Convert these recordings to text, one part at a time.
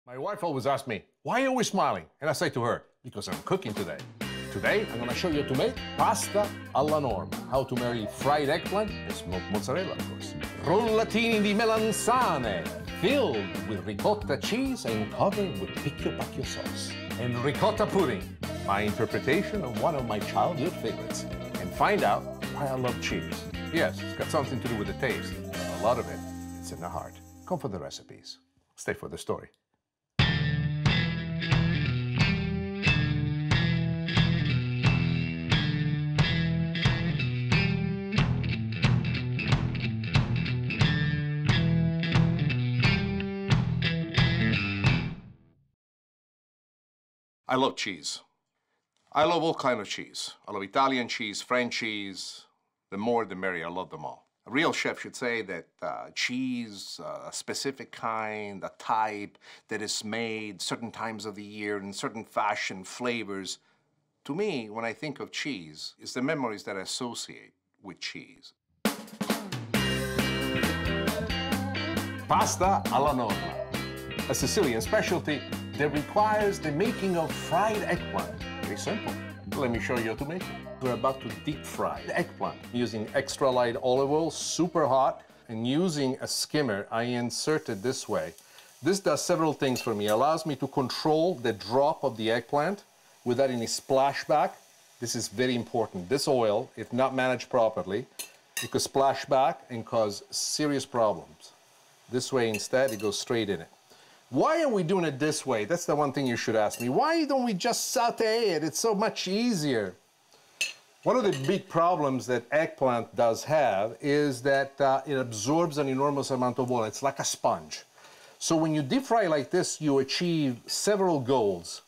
My wife always asks me, why are you always smiling? And I say to her, because I'm cooking today. Today, I'm gonna show you how to make pasta alla Norma, how to marry fried eggplant and smoked mozzarella, of course. Rollatini di Melanzane, filled with ricotta cheese and covered with picchio pacchio sauce. And ricotta pudding, my interpretation of one of my childhood favorites. And find out why I love cheese. Yes, it's got something to do with the taste, but a lot of it, it's in the heart. Come for the recipes. Stay for the story. I love cheese. I love all kinds of cheese. I love Italian cheese, French cheese. The more, the merrier. I love them all. A real chef should say that cheese, a specific kind, a type that is made certain times of the year in certain fashion, flavors. To me, when I think of cheese, it's the memories that I associate with cheese. Pasta alla Norma, a Sicilian specialty that requires the making of fried eggplant. Very simple. Let me show you how to make it. We're about to deep fry the eggplant using extra light olive oil, super hot, and using a skimmer, I insert it this way. This does several things for me. It allows me to control the drop of the eggplant without any splashback. This is very important. This oil, if not managed properly, it could splash back and cause serious problems. This way, instead, it goes straight in it. Why are we doing it this way? That's the one thing you should ask me. Why don't we just saute it? It's so much easier. One of the big problems that eggplant does have is that it absorbs an enormous amount of oil. It's like a sponge. So when you deep fry like this, you achieve several goals.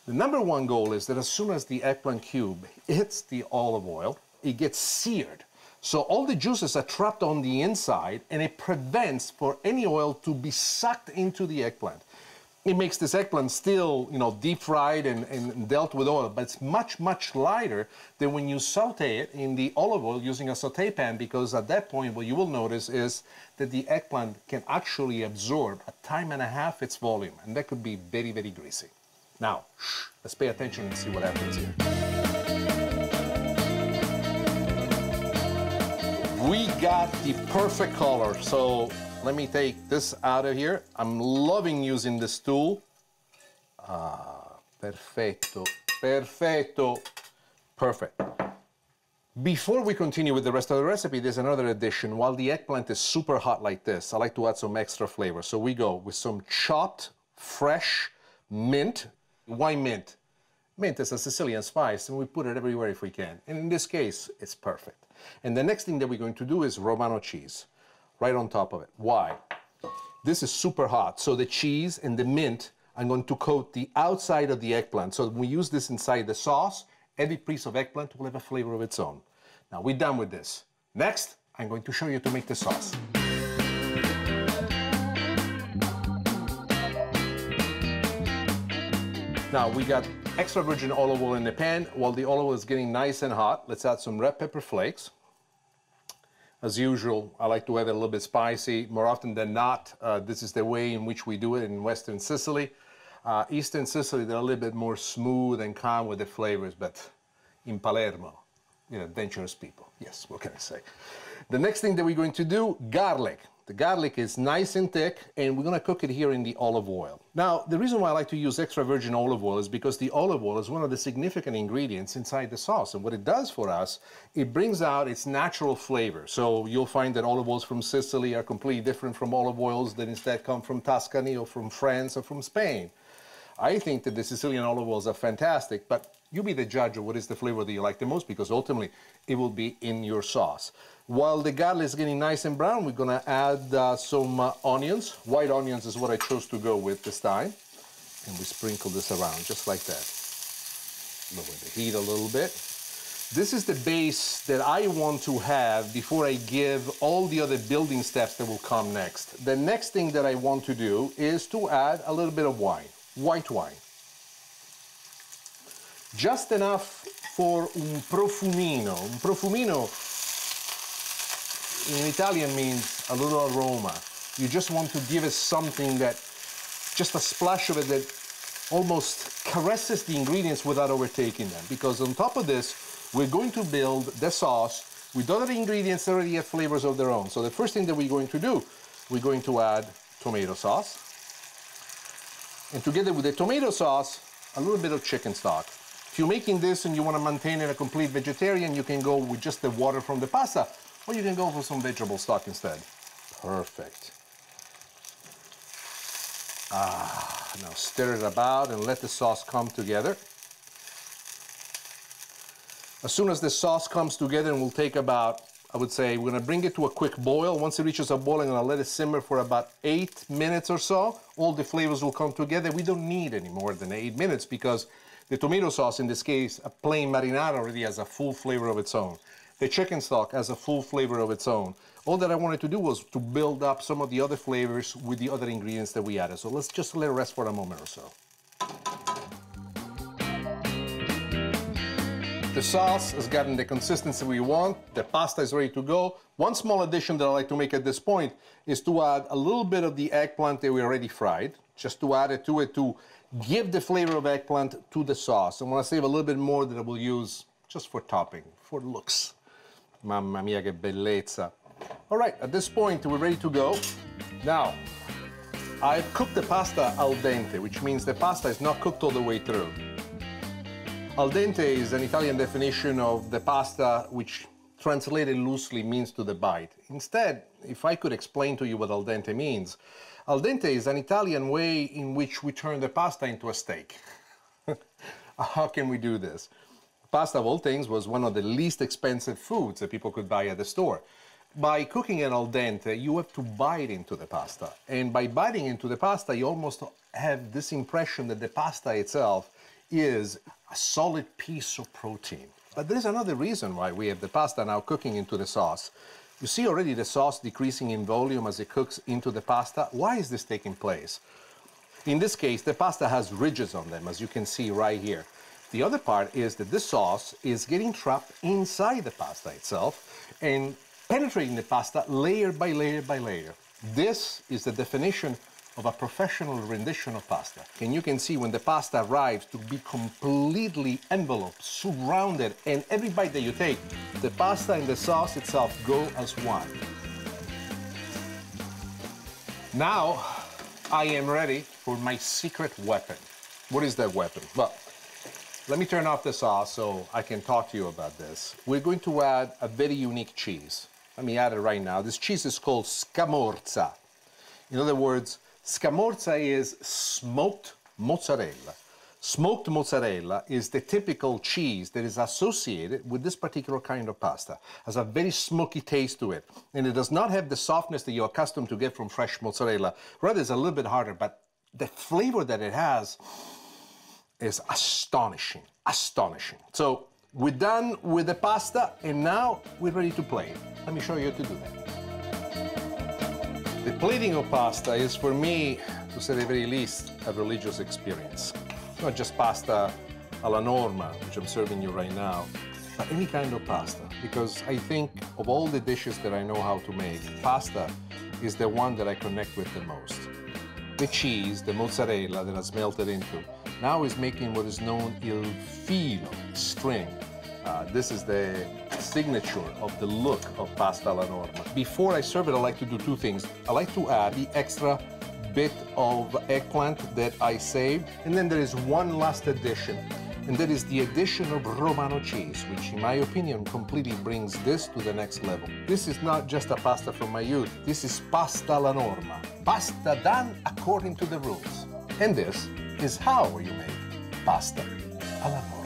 The number one goal is that as soon as the eggplant cube hits the olive oil, it gets seared. So all the juices are trapped on the inside, and it prevents for any oil to be sucked into the eggplant. It makes this eggplant still, deep fried and dealt with oil, but it's much, much lighter than when you saute it in the olive oil using a saute pan, because at that point, what you will notice is that the eggplant can actually absorb a time and a half its volume, and that could be very, very greasy. Now, let's pay attention and see what happens here. We got the perfect color, so let me take this out of here. I'm loving using this tool. Perfetto, perfetto, perfect. Before we continue with the rest of the recipe, there's another addition. While the eggplant is super hot like this, I like to add some extra flavor. So we go with some chopped, fresh mint. Why mint? Mint is a Sicilian spice, and we put it everywhere if we can. And in this case, it's perfect. And the next thing that we're going to do is Romano cheese, right on top of it. Why? This is super hot, so the cheese and the mint are going to coat the outside of the eggplant. So when we use this inside the sauce, every piece of eggplant will have a flavor of its own. Now, we're done with this. Next, I'm going to show you to make the sauce. Now, we got extra virgin olive oil in the pan. While the olive oil is getting nice and hot, let's add some red pepper flakes. As usual, I like to have it a little bit spicy. More often than not, this is the way in which we do it in Western Sicily. Eastern Sicily, they're a little bit more smooth and calm with the flavors, but in Palermo, adventurous people. Yes, what can I say? The next thing that we're going to do, garlic. The garlic is nice and thick, and we're going to cook it here in the olive oil. Now, the reason why I like to use extra virgin olive oil is because the olive oil is one of the significant ingredients inside the sauce. And what it does for us, it brings out its natural flavor. So you'll find that olive oils from Sicily are completely different from olive oils that instead come from Tuscany or from France or from Spain. I think that the Sicilian olive oils are fantastic, but you be the judge of what is the flavor that you like the most, because ultimately it will be in your sauce. While the garlic is getting nice and brown, we're gonna add some onions. White onions is what I chose to go with this time. And we sprinkle this around just like that. Lower the heat a little bit. This is the base that I want to have before I give all the other building steps that will come next. The next thing that I want to do is to add a little bit of wine, white wine. Just enough for un profumino. Un profumino in Italian means a little aroma. You just want to give it something that just a splash of it that almost caresses the ingredients without overtaking them. Because on top of this, we're going to build the sauce with other ingredients that already have flavors of their own. So the first thing that we're going to do, we're going to add tomato sauce. And together with the tomato sauce, a little bit of chicken stock. If you're making this and you want to maintain it a complete vegetarian, you can go with just the water from the pasta, or you can go for some vegetable stock instead. Perfect. Now stir it about and let the sauce come together. As soon as the sauce comes together, and we'll take about, I would say, we're gonna bring it to a quick boil. Once it reaches a boil, I'm gonna let it simmer for about 8 minutes or so. All the flavors will come together. We don't need any more than 8 minutes because the tomato sauce, in this case, a plain marinara, already has a full flavor of its own. The chicken stock has a full flavor of its own. All that I wanted to do was to build up some of the other flavors with the other ingredients that we added. So let's just let it rest for a moment or so. The sauce has gotten the consistency we want. The pasta is ready to go. One small addition that I like to make at this point is to add a little bit of the eggplant that we already fried, just to add it to give the flavor of eggplant to the sauce. I want to save a little bit more that I will use just for topping, for looks. Mamma mia, che bellezza. All right, at this point, we're ready to go. Now, I've cooked the pasta al dente, which means the pasta is not cooked all the way through. Al dente is an Italian definition of the pasta, which translated loosely means to the bite. Instead, if I could explain to you what al dente means, al dente is an Italian way in which we turn the pasta into a steak. How can we do this? Pasta, of all things, was one of the least expensive foods that people could buy at the store. By cooking it al dente, you have to bite into the pasta. And by biting into the pasta, you almost have this impression that the pasta itself is a solid piece of protein. But there's another reason why we have the pasta now cooking into the sauce. You see already the sauce decreasing in volume as it cooks into the pasta. Why is this taking place? In this case, the pasta has ridges on them, as you can see right here. The other part is that this sauce is getting trapped inside the pasta itself and penetrating the pasta layer by layer by layer. This is the definition of a professional rendition of pasta. And you can see when the pasta arrives to be completely enveloped, surrounded, and every bite that you take, the pasta and the sauce itself go as one. Now, I am ready for my secret weapon. What is that weapon? Well, let me turn off the sauce so I can talk to you about this. We're going to add a very unique cheese. Let me add it right now. This cheese is called scamorza. In other words, scamorza is smoked mozzarella. Smoked mozzarella is the typical cheese that is associated with this particular kind of pasta. It has a very smoky taste to it, and it does not have the softness that you're accustomed to get from fresh mozzarella. Rather, it's a little bit harder, but the flavor that it has is astonishing, astonishing. So we're done with the pasta, and now we're ready to plate. Let me show you how to do that. The plating of pasta is, for me, to say the very least, a religious experience. Not just pasta alla Norma, which I'm serving you right now, but any kind of pasta. Because I think of all the dishes that I know how to make, pasta is the one that I connect with the most. The cheese, the mozzarella that has melted into, now is making what is known il filo, string. This is the signature of the look of pasta alla Norma. Before I serve it, I like to do two things. I like to add the extra bit of eggplant that I saved, and then there is one last addition, and that is the addition of Romano cheese, which in my opinion completely brings this to the next level. This is not just a pasta from my youth, this is pasta alla Norma. Pasta done according to the rules. And this is how you make pasta alla Norma.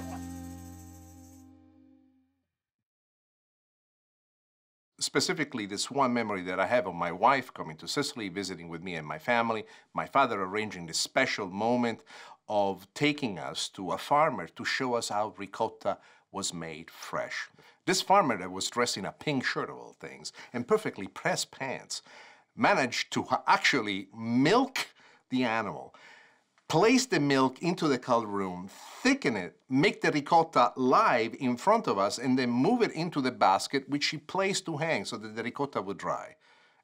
Specifically, this one memory that I have of my wife coming to Sicily, visiting with me and my family, my father arranging this special moment of taking us to a farmer to show us how ricotta was made fresh. This farmer that was dressed in a pink shirt of all things and perfectly pressed pants managed to actually milk the animal, place the milk into the cold room, thicken it, make the ricotta live in front of us, and then move it into the basket, which he placed to hang so that the ricotta would dry.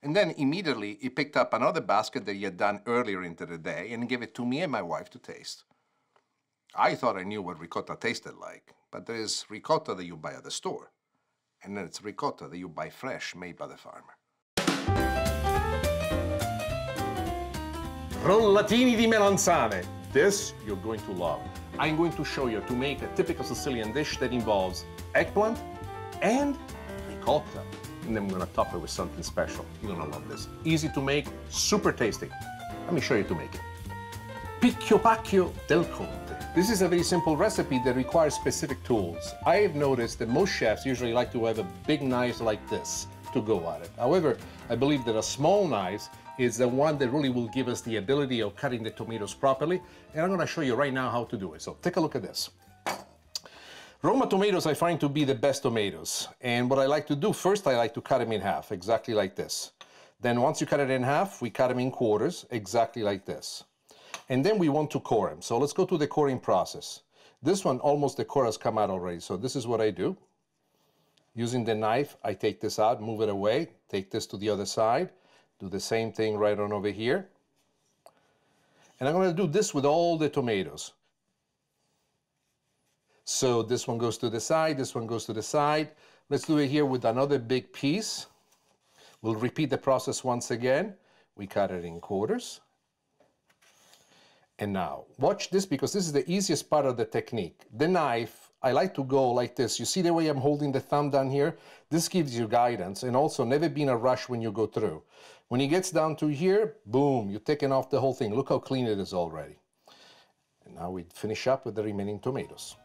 And then immediately he picked up another basket that he had done earlier into the day and gave it to me and my wife to taste. I thought I knew what ricotta tasted like, but there is ricotta that you buy at the store, and then it's ricotta that you buy fresh, made by the farmer. Rollatini di Melanzane. This you're going to love. I'm going to show you to make a typical Sicilian dish that involves eggplant and ricotta. And then I'm going to top it with something special. You're going to love this. Easy to make, super tasty. Let me show you to make it. Picchio pacchio del conte. This is a very simple recipe that requires specific tools. I have noticed that most chefs usually like to have a big knife like this to go at it. However, I believe that a small knife is the one that really will give us the ability of cutting the tomatoes properly. And I'm going to show you right now how to do it. So take a look at this. Roma tomatoes I find to be the best tomatoes. And what I like to do, first I like to cut them in half, exactly like this. Then once you cut it in half, we cut them in quarters, exactly like this. And then we want to core them. So let's go to the coring process. This one, almost the core has come out already. So this is what I do. Using the knife, I take this out, move it away, take this to the other side, do the same thing right on over here. And I'm going to do this with all the tomatoes. So this one goes to the side, this one goes to the side. Let's do it here with another big piece. We'll repeat the process once again. We cut it in quarters. And now, watch this because this is the easiest part of the technique. The knife, I like to go like this. You see the way I'm holding the thumb down here? This gives you guidance, and also never be in a rush when you go through. When it gets down to here, boom, you're taking off the whole thing. Look how clean it is already. And now we finish up with the remaining tomatoes.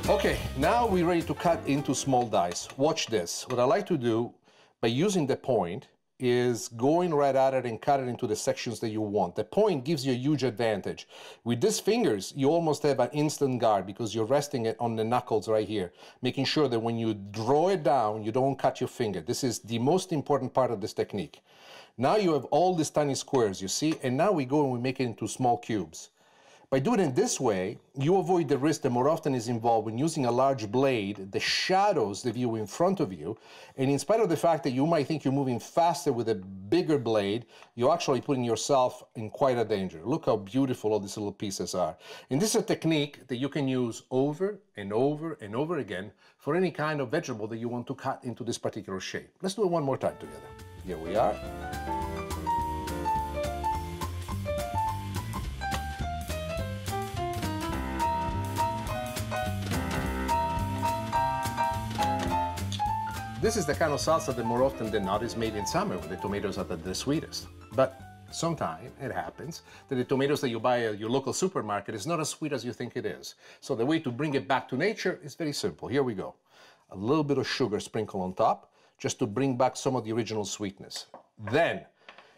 Okay, now we're ready to cut into small dice. Watch this. What I like to do by using the point is going right at it and cut it into the sections that you want. The point gives you a huge advantage. With these fingers, you almost have an instant guard because you're resting it on the knuckles right here, making sure that when you draw it down, you don't cut your finger. This is the most important part of this technique. Now you have all these tiny squares, you see, and now we go and we make it into small cubes. By doing it this way, you avoid the risk that more often is involved when using a large blade that shadows the view in front of you. And in spite of the fact that you might think you're moving faster with a bigger blade, you're actually putting yourself in quite a danger. Look how beautiful all these little pieces are. And this is a technique that you can use over and over and over again for any kind of vegetable that you want to cut into this particular shape. Let's do it one more time together. Here we are. This is the kind of salsa that more often than not is made in summer when the tomatoes are at their sweetest. But sometimes it happens that the tomatoes that you buy at your local supermarket is not as sweet as you think it is. So the way to bring it back to nature is very simple. Here we go. A little bit of sugar sprinkled on top just to bring back some of the original sweetness. Then,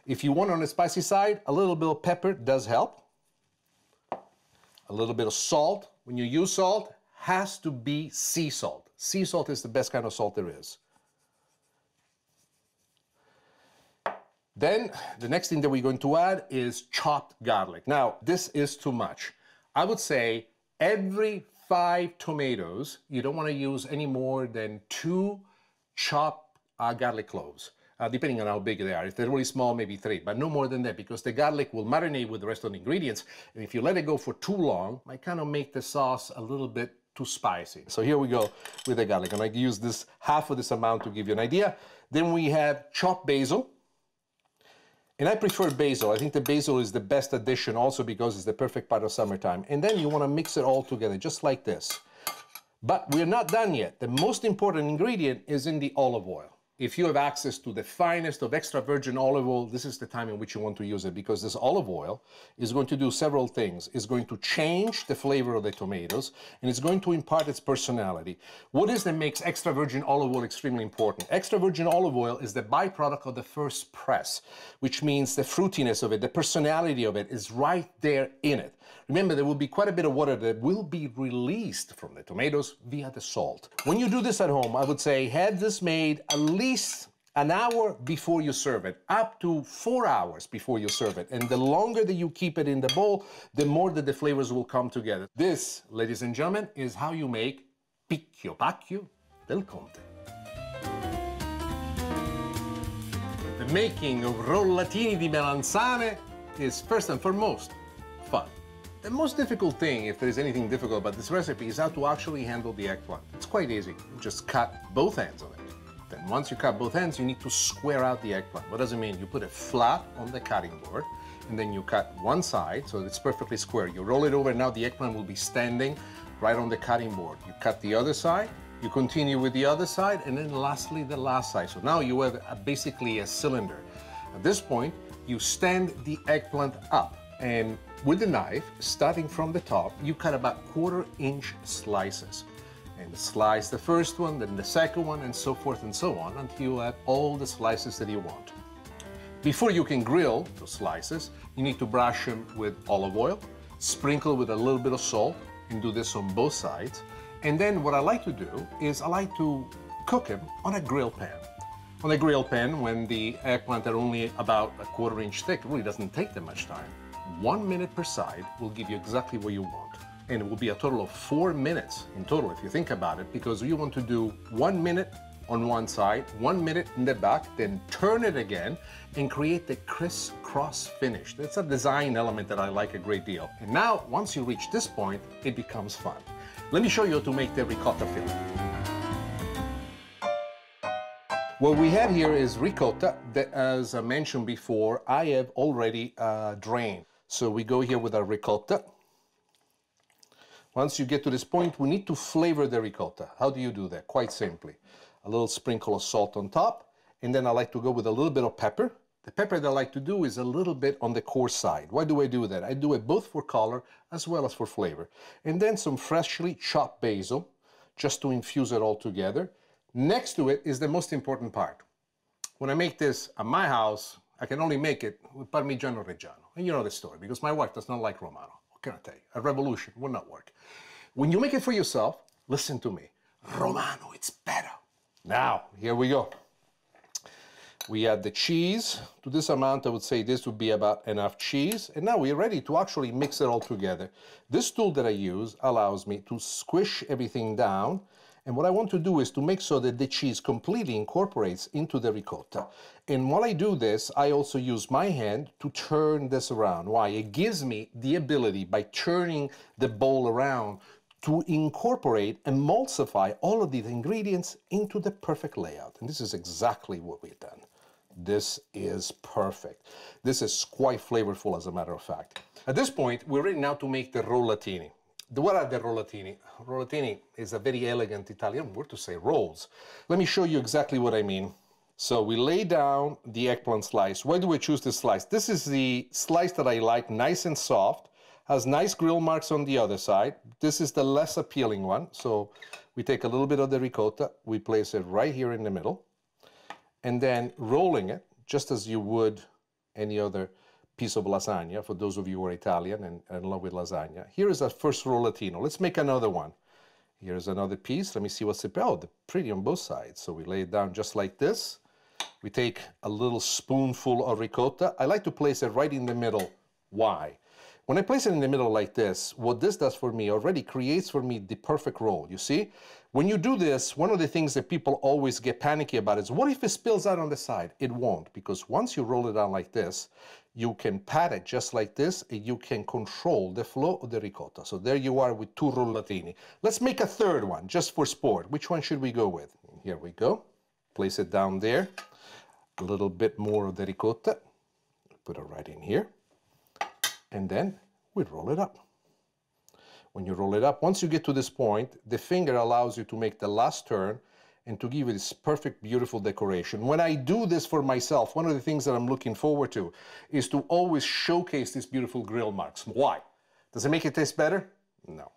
if you want on the spicy side, a little bit of pepper does help. A little bit of salt. When you use salt, has to be sea salt. Sea salt is the best kind of salt there is. Then the next thing that we're going to add is chopped garlic. Now, this is too much. I would say every 5 tomatoes, you don't want to use any more than 2 chopped garlic cloves, depending on how big they are. If they're really small, maybe 3, but no more than that because the garlic will marinate with the rest of the ingredients. And if you let it go for too long, it might kind of make the sauce a little bit too spicy. So here we go with the garlic. And I use this half of this amount to give you an idea. Then we have chopped basil. And I prefer basil. I think the basil is the best addition also because it's the perfect part of summertime. And then you want to mix it all together just like this. But we're not done yet. The most important ingredient is in the olive oil. If you have access to the finest of extra virgin olive oil, this is the time in which you want to use it because this olive oil is going to do several things. It's going to change the flavor of the tomatoes and it's going to impart its personality. What is that makes extra virgin olive oil extremely important? Extra virgin olive oil is the byproduct of the first press, which means the fruitiness of it, the personality of it is right there in it. Remember, there will be quite a bit of water that will be released from the tomatoes via the salt. When you do this at home, I would say have this made at least an hour before you serve it, up to 4 hours before you serve it. And the longer that you keep it in the bowl, the more that the flavors will come together. This, ladies and gentlemen, is how you make picchio pacchio del Conte. The making of rollatini di melanzane is first and foremost fun. The most difficult thing, if there is anything difficult about this recipe, is how to actually handle the eggplant. It's quite easy. You just cut both ends of it. Then once you cut both ends, you need to square out the eggplant. What does it mean? You put it flat on the cutting board, and then you cut one side so it's perfectly square. You roll it over, and now the eggplant will be standing right on the cutting board. You cut the other side, you continue with the other side, and then lastly, the last side. So now you have basically a cylinder. At this point, you stand the eggplant up, and with the knife, starting from the top, you cut about 1/4-inch slices. And slice the first one, then the second one, and so forth and so on, until you have all the slices that you want. Before you can grill those slices, you need to brush them with olive oil, sprinkle with a little bit of salt, and do this on both sides. And then what I like to do is I like to cook them on a grill pan. On a grill pan, when the eggplant are only about a 1/4-inch thick, it really doesn't take that much time. 1 minute per side will give you exactly what you want. And it will be a total of 4 minutes in total, if you think about it, because you want to do 1 minute on one side, 1 minute in the back, then turn it again and create the crisscross finish. That's a design element that I like a great deal. And now, once you reach this point, it becomes fun. Let me show you how to make the ricotta filling. What we have here is ricotta that, as I mentioned before, I have already drained. So we go here with our ricotta. Once you get to this point, we need to flavor the ricotta. How do you do that? Quite simply. A little sprinkle of salt on top, and then I like to go with a little bit of pepper. The pepper that I like to do is a little bit on the coarse side. Why do I do that? I do it both for color as well as for flavor. And then some freshly chopped basil, just to infuse it all together. Next to it is the most important part. When I make this at my house, I can only make it with Parmigiano Reggiano. And you know the story, because my wife does not like Romano. What can I tell you? A revolution would not work. When you make it for yourself, listen to me. Romano, it's better. Now, here we go. We add the cheese. To this amount, I would say this would be about enough cheese. And now we're ready to actually mix it all together. This tool that I use allows me to squish everything down. And what I want to do is to make sure that the cheese completely incorporates into the ricotta. And while I do this, I also use my hand to turn this around. Why? It gives me the ability, by turning the bowl around, to incorporate, emulsify all of these ingredients into the perfect layout. And this is exactly what we've done. This is perfect. This is quite flavorful, as a matter of fact. At this point, we're ready now to make the rollatini. What are the rollatini? Rollatini is a very elegant Italian word to say rolls. Let me show you exactly what I mean. So we lay down the eggplant slice. Why do we choose this slice? This is the slice that I like, nice and soft, has nice grill marks on the other side. This is the less appealing one. So we take a little bit of the ricotta, we place it right here in the middle, and then rolling it, just as you would any other piece of lasagna, for those of you who are Italian and in love with lasagna. Here is our first rollatino. Let's make another one. Here's another piece. Let me see what's it. Oh, they're pretty on both sides. So we lay it down just like this. We take a little spoonful of ricotta. I like to place it right in the middle. Why? When I place it in the middle like this, what this does for me already creates for me the perfect roll, you see? When you do this, one of the things that people always get panicky about is, what if it spills out on the side? It won't, because once you roll it down like this, you can pat it just like this, and you can control the flow of the ricotta. So there you are with 2 rollatini. Let's make a third one, just for sport. Which one should we go with? Here we go. Place it down there. A little bit more of the ricotta. Put it right in here. And then we roll it up. When you roll it up, once you get to this point, the finger allows you to make the last turn and to give it this perfect, beautiful decoration. When I do this for myself, one of the things that I'm looking forward to is to always showcase these beautiful grill marks. Why? Does it make it taste better? No.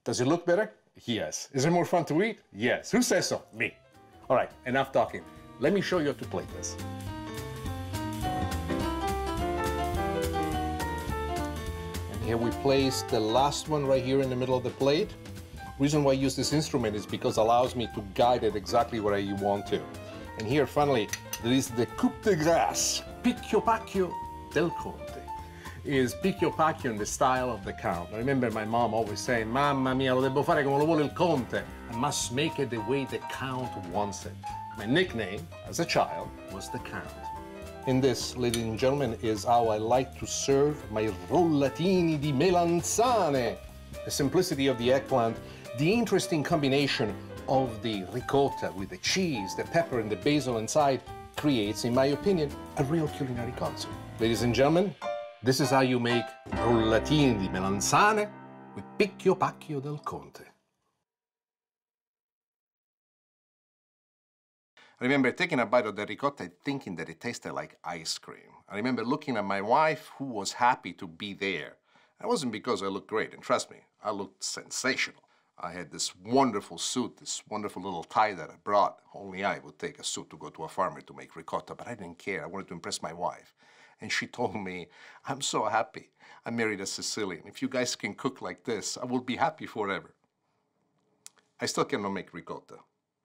Does it look better? Yes. Is it more fun to eat? Yes. Who says so? Me. All right, enough talking. Let me show you how to plate this. Here we place the last one right here in the middle of the plate. The reason why I use this instrument is because it allows me to guide it exactly where I want to. And here, finally, there is the coup de grace, picchio pacchio del conte. Is picchio pacchio in the style of the count. I remember my mom always saying, "Mamma mia, lo devo fare come lo vuole il conte. I must make it the way the count wants it." My nickname as a child was the count. And this, ladies and gentlemen, is how I like to serve my rollatini di melanzane. The simplicity of the eggplant, the interesting combination of the ricotta with the cheese, the pepper, and the basil inside creates, in my opinion, a real culinary concert. Ladies and gentlemen, this is how you make rollatini di melanzane with picchio pacchio del conte. I remember taking a bite of the ricotta thinking that it tasted like ice cream. I remember looking at my wife, who was happy to be there. It wasn't because I looked great, and trust me, I looked sensational. I had this wonderful suit, this wonderful little tie that I brought. Only I would take a suit to go to a farmer to make ricotta, but I didn't care. I wanted to impress my wife. And she told me, "I'm so happy. I married a Sicilian. If you guys can cook like this, I will be happy forever." I still cannot make ricotta.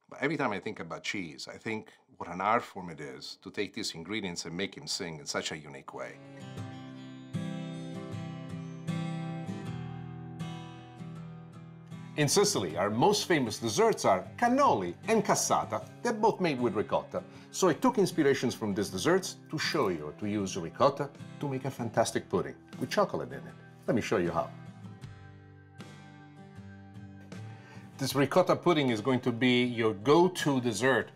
But every time I think about cheese, I think what an art form it is to take these ingredients and make them sing in such a unique way. In Sicily, our most famous desserts are cannoli and cassata. They're both made with ricotta. So I took inspirations from these desserts to show you to use ricotta to make a fantastic pudding with chocolate in it. Let me show you how. This ricotta pudding is going to be your go-to dessert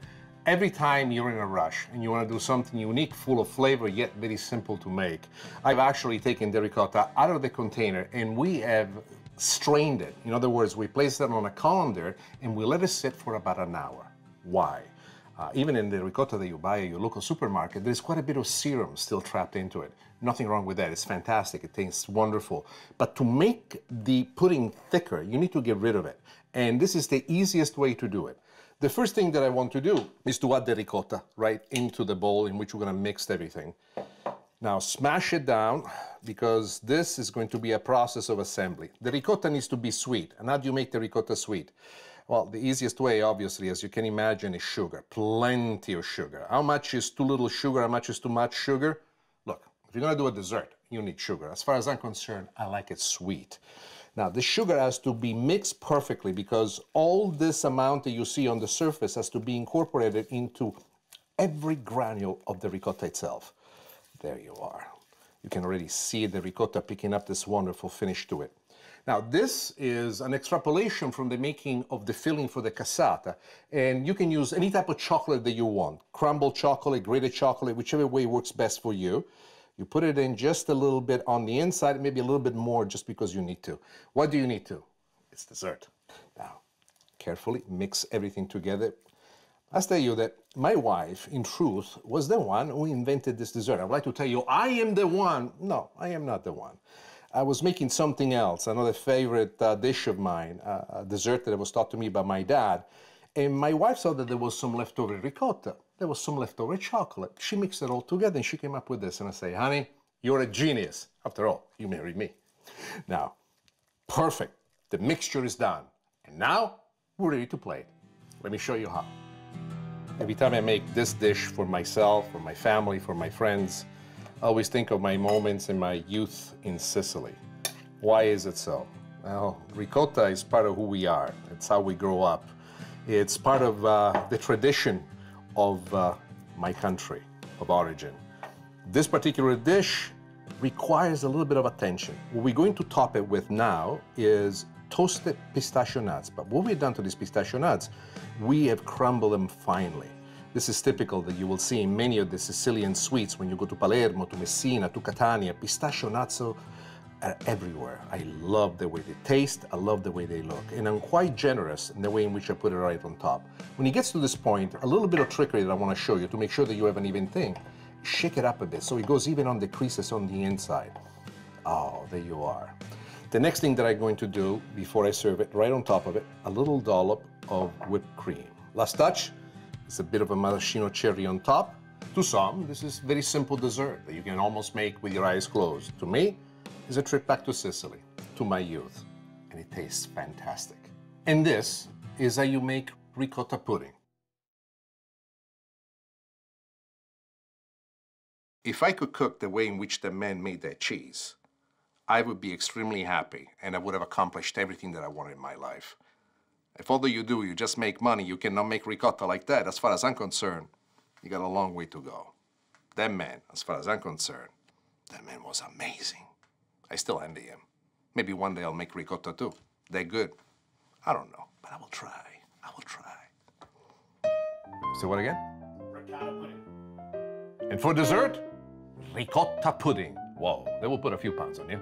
every time you're in a rush and you want to do something unique, full of flavor, yet very simple to make. I've actually taken the ricotta out of the container and we have strained it. In other words, we placed it on a colander and we let it sit for about an hour. Why? Even in the ricotta that you buy at your local supermarket, there's quite a bit of serum still trapped into it. Nothing wrong with that. It's fantastic. It tastes wonderful. But to make the pudding thicker, you need to get rid of it. And this is the easiest way to do it. The first thing that I want to do is to add the ricotta right into the bowl in which we're going to mix everything. Now smash it down because this is going to be a process of assembly. The ricotta needs to be sweet. And how do you make the ricotta sweet? Well, the easiest way, obviously, as you can imagine, is sugar. Plenty of sugar. How much is too little sugar? How much is too much sugar? Look, if you're going to do a dessert, you need sugar. As far as I'm concerned, I like it sweet. Now, the sugar has to be mixed perfectly because all this amount that you see on the surface has to be incorporated into every granule of the ricotta itself. There you are. You can already see the ricotta picking up this wonderful finish to it. Now, this is an extrapolation from the making of the filling for the cassata, and you can use any type of chocolate that you want. Crumbled chocolate, grated chocolate, whichever way works best for you. You put it in just a little bit on the inside, maybe a little bit more just because you need to. What do you need to? It's dessert. Now, carefully mix everything together. I'll tell you that my wife, in truth, was the one who invented this dessert. I would like to tell you, I am the one. No, I am not the one. I was making something else, another favorite dish of mine, a dessert that was taught to me by my dad. And my wife saw that there was some leftover ricotta. There was some leftover chocolate. She mixed it all together and she came up with this. And I say, "Honey, you're a genius. After all, you married me." Now, perfect. The mixture is done. And now we're ready to play it. Let me show you how. Every time I make this dish for myself, for my family, for my friends, I always think of my moments in my youth in Sicily. Why is it so? Well, ricotta is part of who we are. It's how we grow up. It's part of the tradition of my country of origin. This particular dish requires a little bit of attention. What we're going to top it with now is toasted pistachio nuts. But what we've done to these pistachio nuts, we have crumbled them finely. This is typical that you will see in many of the Sicilian sweets when you go to Palermo, to Messina, to Catania. Pistachio nuts are everywhere. I love the way they taste, I love the way they look, and I'm quite generous in the way in which I put it right on top. When it gets to this point, a little bit of trickery that I want to show you to make sure that you have an even thing. Shake it up a bit so it goes even on the creases on the inside. Oh, there you are. The next thing that I'm going to do before I serve it, right on top of it, a little dollop of whipped cream. Last touch is a bit of a maraschino cherry on top. To some, this is very simple dessert that you can almost make with your eyes closed. To me, it's a trip back to Sicily, to my youth, and it tastes fantastic. And this is how you make ricotta pudding. If I could cook the way in which the man made that cheese, I would be extremely happy and I would have accomplished everything that I wanted in my life. If all that you do, you just make money, you cannot make ricotta like that, as far as I'm concerned, you got a long way to go. That man, as far as I'm concerned, that man was amazing. I still envy him. Maybe one day I'll make ricotta too. They're good. I don't know, but I will try. I will try. So what again? Ricotta pudding. And for dessert, ricotta pudding. Whoa, that will put a few pounds on you.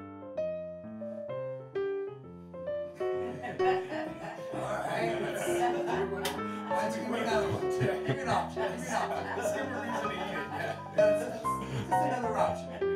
Let's give me another one. Give me an option. Give me an option. Let's give him a reason to eat it. Yeah. That's another option.